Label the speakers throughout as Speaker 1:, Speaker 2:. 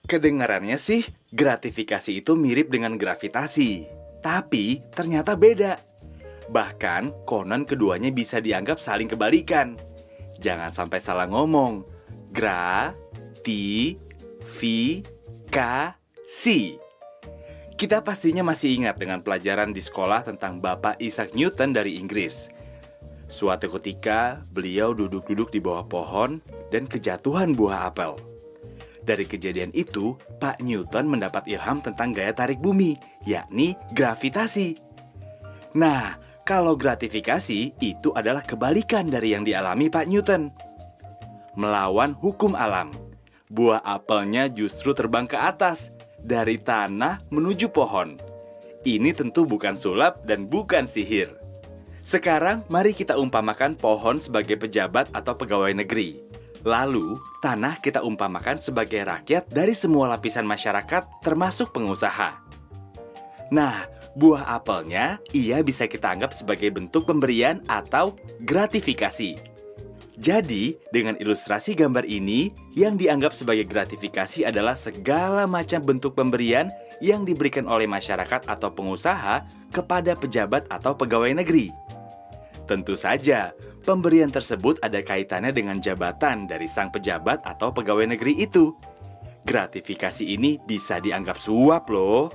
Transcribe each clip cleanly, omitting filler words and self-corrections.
Speaker 1: Kedengarannya sih, gratifikasi itu mirip dengan gravitasi. Tapi ternyata beda. Bahkan, konon keduanya bisa dianggap saling kebalikan. Jangan sampai salah ngomong. Gratifikasi. Kita pastinya masih ingat dengan pelajaran di sekolah tentang Bapak Isaac Newton dari Inggris. Suatu ketika, beliau duduk-duduk di bawah pohon dan kejatuhan buah apel. Dari kejadian itu, Pak Newton mendapat ilham tentang gaya tarik bumi, yakni gravitasi. Nah, kalau gratifikasi itu adalah kebalikan dari yang dialami Pak Newton. Melawan hukum alam. Buah apelnya justru terbang ke atas, dari tanah menuju pohon. Ini tentu bukan sulap dan bukan sihir. Sekarang, mari kita umpamakan pohon sebagai pejabat atau pegawai negeri. Lalu, tanah kita umpamakan sebagai rakyat dari semua lapisan masyarakat, termasuk pengusaha. Nah, buah apelnya ia bisa kita anggap sebagai bentuk pemberian atau gratifikasi. Jadi, dengan ilustrasi gambar ini, yang dianggap sebagai gratifikasi adalah segala macam bentuk pemberian yang diberikan oleh masyarakat atau pengusaha kepada pejabat atau pegawai negeri. Tentu saja, pemberian tersebut ada kaitannya dengan jabatan dari sang pejabat atau pegawai negeri itu. Gratifikasi ini bisa dianggap suap loh.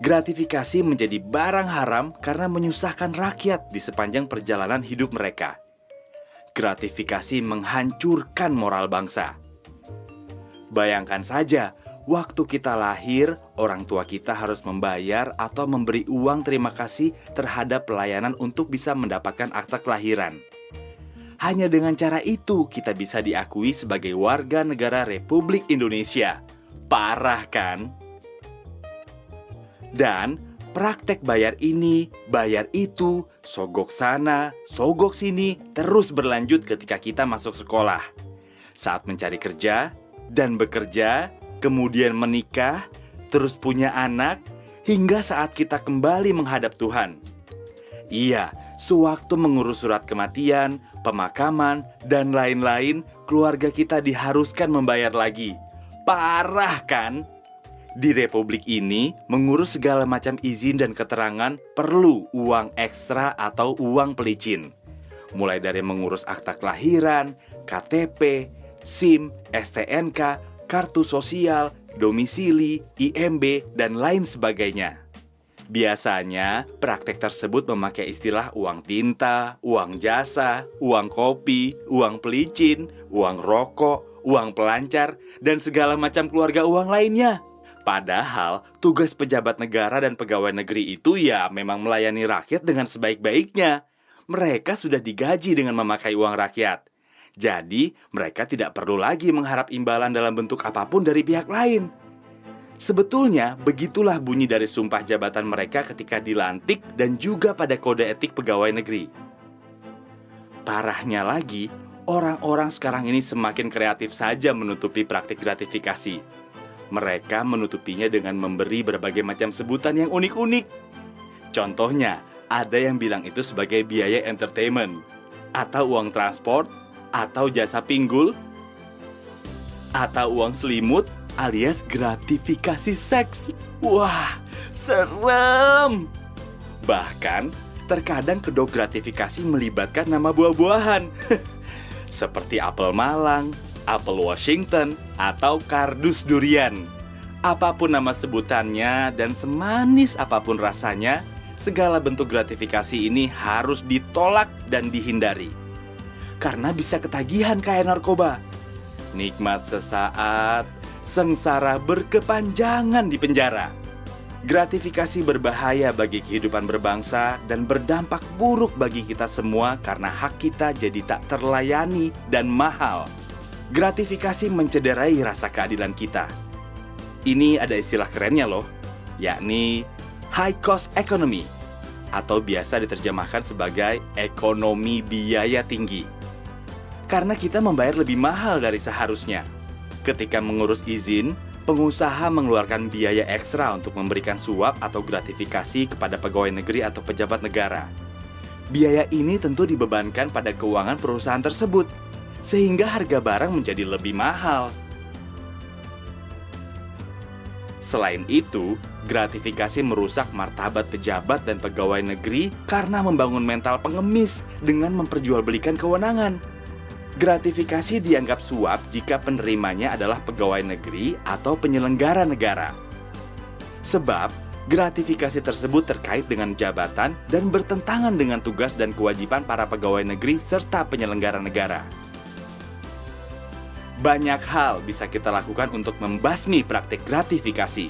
Speaker 1: Gratifikasi menjadi barang haram karena menyusahkan rakyat di sepanjang perjalanan hidup mereka. Gratifikasi menghancurkan moral bangsa. Bayangkan saja, waktu kita lahir, orang tua kita harus membayar atau memberi uang terima kasih terhadap pelayanan untuk bisa mendapatkan akta kelahiran. Hanya dengan cara itu kita bisa diakui sebagai warga negara Republik Indonesia. Parah kan? Dan praktek bayar ini, bayar itu, sogok sana, sogok sini terus berlanjut ketika kita masuk sekolah. Saat mencari kerja dan bekerja, kemudian menikah, terus punya anak, hingga saat kita kembali menghadap Tuhan. Iya, sewaktu mengurus surat kematian, pemakaman, dan lain-lain, keluarga kita diharuskan membayar lagi. Parah kan? Di Republik ini, mengurus segala macam izin dan keterangan perlu uang ekstra atau uang pelicin. Mulai dari mengurus akta kelahiran, KTP, SIM, STNK, kartu sosial, domisili, IMB, dan lain sebagainya. Biasanya, praktek tersebut memakai istilah uang tinta, uang jasa, uang kopi, uang pelicin, uang rokok, uang pelancar, dan segala macam keluarga uang lainnya. Padahal, tugas pejabat negara dan pegawai negeri itu ya memang melayani rakyat dengan sebaik-baiknya. Mereka sudah digaji dengan memakai uang rakyat. Jadi, mereka tidak perlu lagi mengharap imbalan dalam bentuk apapun dari pihak lain. Sebetulnya, begitulah bunyi dari sumpah jabatan mereka ketika dilantik dan juga pada kode etik pegawai negeri. Parahnya lagi, orang-orang sekarang ini semakin kreatif saja menutupi praktik gratifikasi. Mereka menutupinya dengan memberi berbagai macam sebutan yang unik-unik. Contohnya, ada yang bilang itu sebagai biaya entertainment, atau uang transport, atau jasa pinggul, atau uang selimut, alias gratifikasi seks. Wah, serem! Bahkan, terkadang kedok gratifikasi melibatkan nama buah-buahan. Seperti apel Malang, apel Washington, atau kardus durian. Apapun nama sebutannya dan semanis apapun rasanya, segala bentuk gratifikasi ini harus ditolak dan dihindari. Karena bisa ketagihan kayak narkoba. Nikmat sesaat, sengsara berkepanjangan di penjara. Gratifikasi berbahaya bagi kehidupan berbangsa dan berdampak buruk bagi kita semua karena hak kita jadi tak terlayani dan mahal. Gratifikasi mencederai rasa keadilan kita. Ini ada istilah kerennya loh, yakni high cost economy, atau biasa diterjemahkan sebagai ekonomi biaya tinggi. Karena kita membayar lebih mahal dari seharusnya. Ketika mengurus izin, pengusaha mengeluarkan biaya ekstra untuk memberikan suap atau gratifikasi kepada pegawai negeri atau pejabat negara. Biaya ini tentu dibebankan pada keuangan perusahaan tersebut, sehingga harga barang menjadi lebih mahal. Selain itu, gratifikasi merusak martabat pejabat dan pegawai negeri karena membangun mental pengemis dengan memperjualbelikan kewenangan. Gratifikasi dianggap suap jika penerimanya adalah pegawai negeri atau penyelenggara negara. Sebab, gratifikasi tersebut terkait dengan jabatan dan bertentangan dengan tugas dan kewajiban para pegawai negeri serta penyelenggara negara. Banyak hal bisa kita lakukan untuk membasmi praktik gratifikasi.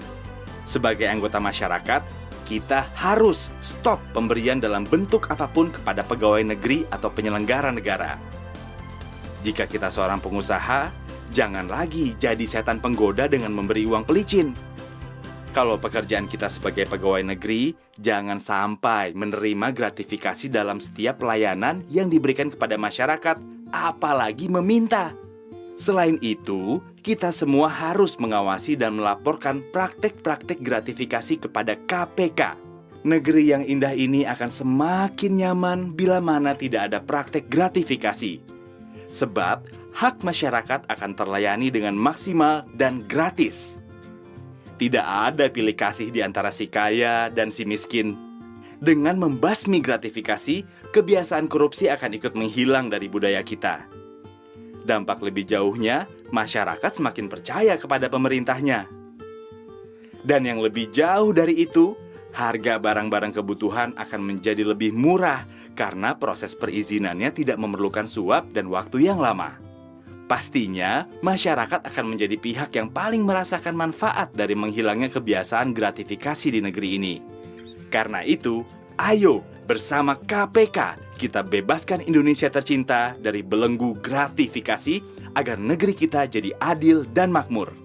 Speaker 1: Sebagai anggota masyarakat, kita harus stop pemberian dalam bentuk apapun kepada pegawai negeri atau penyelenggara negara. Jika kita seorang pengusaha, jangan lagi jadi setan penggoda dengan memberi uang pelicin. Kalau pekerjaan kita sebagai pegawai negeri, jangan sampai menerima gratifikasi dalam setiap pelayanan yang diberikan kepada masyarakat, apalagi meminta. Selain itu, kita semua harus mengawasi dan melaporkan praktek-praktek gratifikasi kepada KPK. Negeri yang indah ini akan semakin nyaman bila mana tidak ada praktek gratifikasi. Sebab, hak masyarakat akan terlayani dengan maksimal dan gratis. Tidak ada pilih kasih di antara si kaya dan si miskin. Dengan membasmi gratifikasi, kebiasaan korupsi akan ikut menghilang dari budaya kita. Dampak lebih jauhnya, masyarakat semakin percaya kepada pemerintahnya. Dan yang lebih jauh dari itu, harga barang-barang kebutuhan akan menjadi lebih murah karena proses perizinannya tidak memerlukan suap dan waktu yang lama. Pastinya, masyarakat akan menjadi pihak yang paling merasakan manfaat dari menghilangnya kebiasaan gratifikasi di negeri ini. Karena itu, ayo bersama KPK kita bebaskan Indonesia tercinta dari belenggu gratifikasi agar negeri kita jadi adil dan makmur.